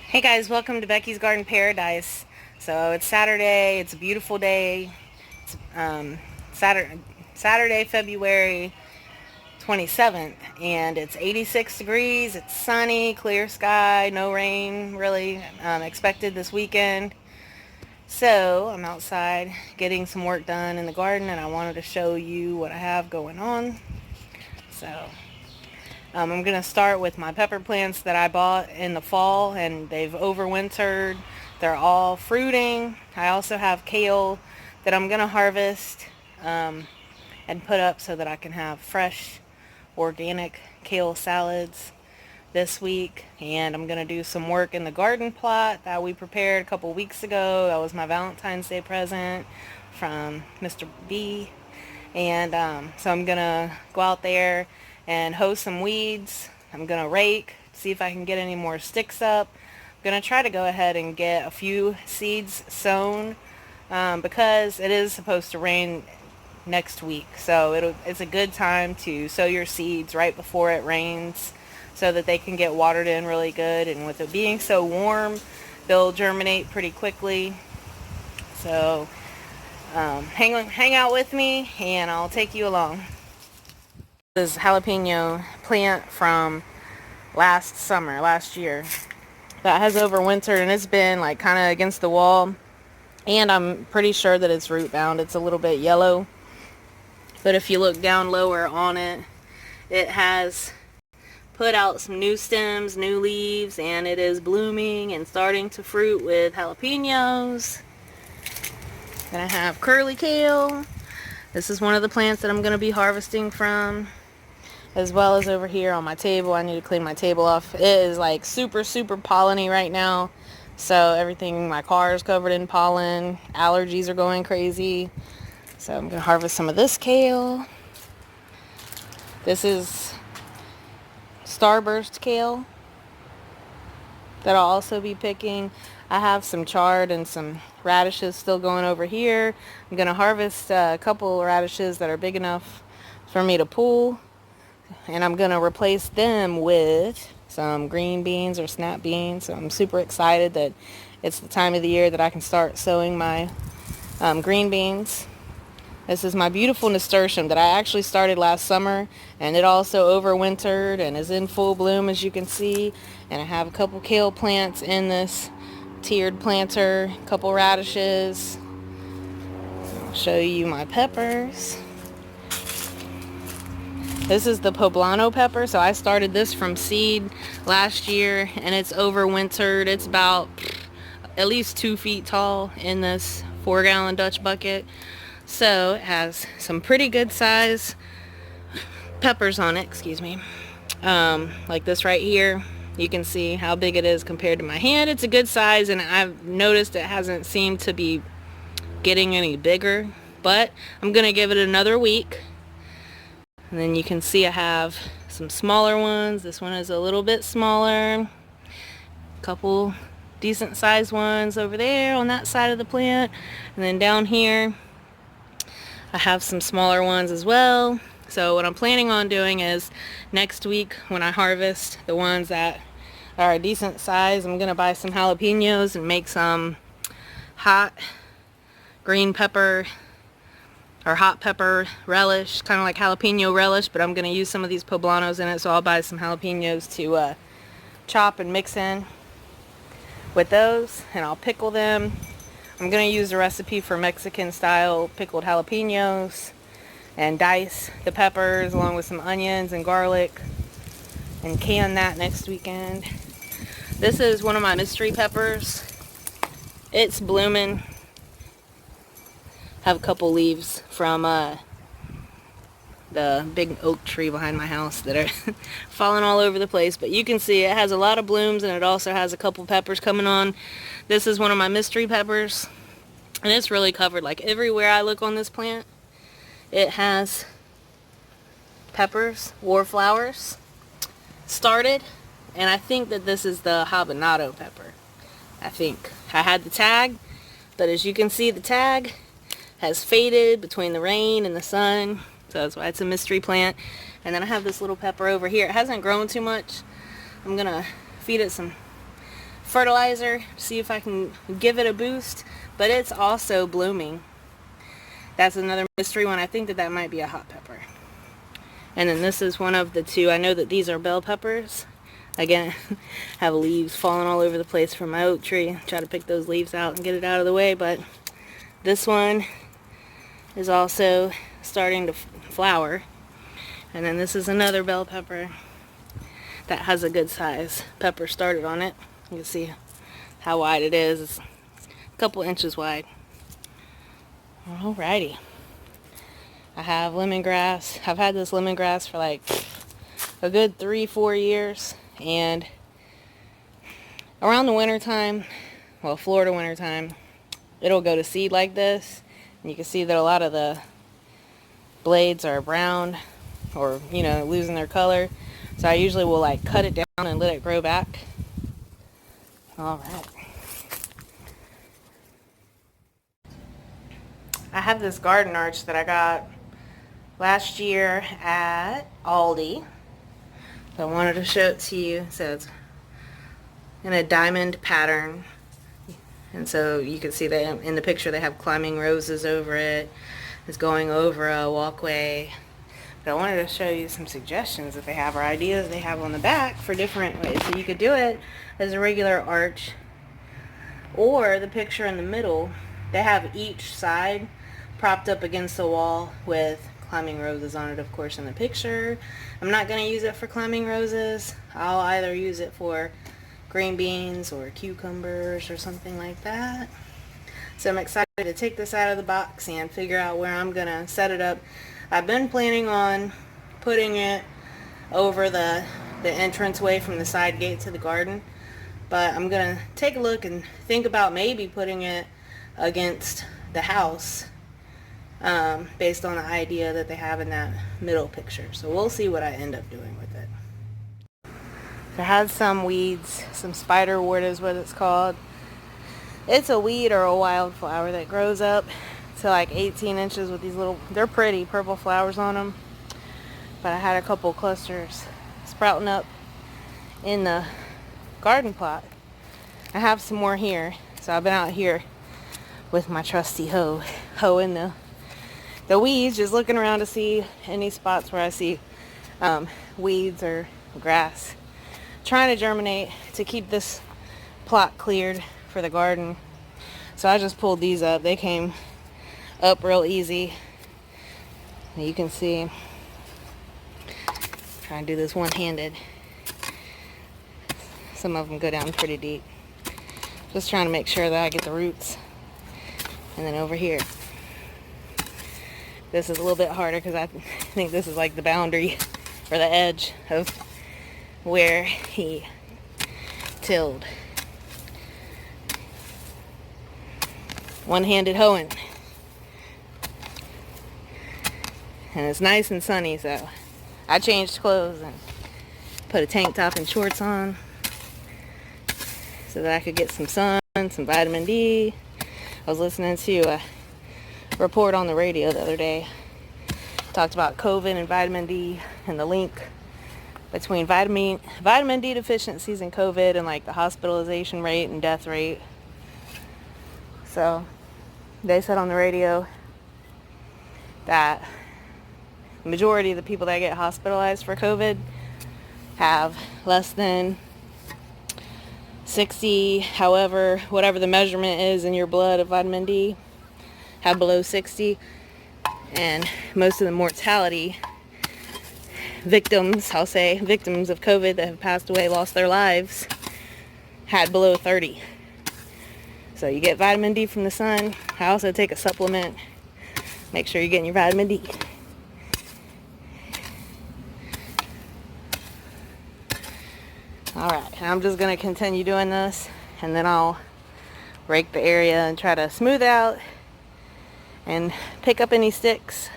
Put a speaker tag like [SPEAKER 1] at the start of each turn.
[SPEAKER 1] Hey guys, welcome to Becky's Garden Paradise. So it's Saturday, it's a beautiful day. It's Saturday, February 27th, and it's 86 degrees, it's sunny, clear sky, no rain really expected this weekend. So I'm outside getting some work done in the garden, and I wanted to show you what I have going on. So I'm going to start with my pepper plants that I bought in the fall, and they've overwintered. They're all fruiting. I also have kale that I'm going to harvest and put up so that I can have fresh, organic kale salads this week. And I'm going to do some work in the garden plot that we prepared a couple weeks ago. That was my Valentine's Day present from Mr. B. And so I'm going to go out there and hoe some weeds. I'm going to rake, see if I can get any more sticks up. I'm going to try to go ahead and get a few seeds sown because it is supposed to rain next week. So it's a good time to sow your seeds right before it rains so that they can get watered in really good. And with it being so warm, they'll germinate pretty quickly. So hang out with me and I'll take you along. This jalapeno plant from last year that has overwintered, and it's been like kind of against the wall, and I'm pretty sure that it's root bound. It's a little bit yellow, but if you look down lower on it, it has put out some new stems, new leaves, and it is blooming and starting to fruit with jalapenos. Then I have curly kale. This is one of the plants that I'm going to be harvesting from. As well as over here on my table, I need to clean my table off. It is like super polleny right now. So everything, my car is covered in pollen. Allergies are going crazy. So I'm going to harvest some of this kale. This is starburst kale that I'll also be picking. I have some chard and some radishes still going over here. I'm going to harvest a couple radishes that are big enough for me to pull. And I'm going to replace them with some green beans or snap beans. So I'm super excited that it's the time of the year that I can start sowing my green beans. This is my beautiful nasturtium that I actually started last summer, and it also overwintered and is in full bloom, as you can see. And I have a couple kale plants in this tiered planter, a couple radishes. I'll show you my peppers. This is the poblano pepper. So I started this from seed last year, and it's overwintered. It's about at least 2 feet tall in this 4-gallon Dutch bucket. So it has some pretty good size peppers on it, excuse me. Like this right here. You can see how big it is compared to my hand. It's a good size, and I've noticed it hasn't seemed to be getting any bigger. But I'm going to give it another week. And then you can see I have some smaller ones. This one is a little bit smaller. A couple decent sized ones over there on that side of the plant. And then down here, I have some smaller ones as well. So what I'm planning on doing is next week when I harvest the ones that are a decent size, I'm going to buy some jalapenos and make some hot green pepper or hot pepper relish, kind of like jalapeno relish, but I'm going to use some of these poblanos in it, so I'll buy some jalapenos to chop and mix in with those, and I'll pickle them. I'm going to use a recipe for Mexican style pickled jalapenos and dice the peppers along with some onions and garlic and can that next weekend. This is one of my mystery peppers. It's blooming. Have a couple leaves from the big oak tree behind my house that are falling all over the place, but you can see it has a lot of blooms, and it also has a couple peppers coming on. This is one of my mystery peppers, and it's really covered. Like everywhere I look on this plant, it has peppers or flowers started, and I think that this is the habanero pepper. I think I had the tag, but as you can see, the tag has faded between the rain and the sun, so that's why it's a mystery plant. And then I have this little pepper over here. It hasn't grown too much. I'm gonna feed it some fertilizer, see if I can give it a boost, but it's also blooming. That's another mystery one. I think that might be a hot pepper. And then this is one of the two. I know that these are bell peppers. Again, have leaves falling all over the place from my oak tree. Try to pick those leaves out and get it out of the way, but this one is also starting to flower. And then this is another bell pepper that has a good size pepper started on it. You can see how wide it is. It's a couple inches wide. Alrighty. I have lemongrass. I've had this lemongrass for like a good 3-4 years, and around the winter time, well, Florida winter time, it'll go to seed like this, and you can see that a lot of the blades are brown or, you know, losing their color. So I usually will like cut it down and let it grow back. Alright. I have this garden arch that I got last year at Aldi. So I wanted to show it to you. So it's in a diamond pattern. And so you can see that in the picture they have climbing roses over it. It's going over a walkway. But I wanted to show you some suggestions that they have, or ideas they have on the back for different ways. So you could do it as a regular arch, or the picture in the middle. They have each side propped up against the wall with climbing roses on it, of course, in the picture. I'm not going to use it for climbing roses. I'll either use it for green beans or cucumbers or something like that. So I'm excited to take this out of the box and figure out where I'm going to set it up. I've been planning on putting it over the entranceway from the side gate to the garden, but I'm going to take a look and think about maybe putting it against the house, based on the idea that they have in that middle picture. So we'll see what I end up doing with it. There has some weeds, some spiderwort is what it's called. It's a weed or a wildflower that grows up to like 18 inches with these little, they're pretty purple flowers on them. But I had a couple clusters sprouting up in the garden plot. I have some more here, so I've been out here with my trusty hoe, hoeing the weeds, just looking around to see any spots where I see weeds or grass. Trying to germinate to keep this plot cleared for the garden. So I just pulled these up. They came up real easy. You can see, trying to do this one-handed. Some of them go down pretty deep. Just trying to make sure that I get the roots. And then over here, this is a little bit harder because I think this is like the boundary or the edge of where he tilled. One-handed hoeing. And it's nice and sunny, so I changed clothes and put a tank top and shorts on so that I could get some sun, some vitamin D. I was listening to a report on the radio the other day. Talked about COVID and vitamin D and the link between vitamin D deficiencies and COVID and like the hospitalization rate and death rate. So they said on the radio that the majority of the people that get hospitalized for COVID have less than 60, however, whatever the measurement is in your blood of vitamin D, have below 60. And most of the mortality victims, I'll say victims of COVID that have passed away, lost their lives, had below 30. So you get vitamin D from the sun. I also take a supplement. Make sure you're getting your vitamin D. Alright, I'm just going to continue doing this, and then I'll rake the area and try to smooth out and pick up any sticks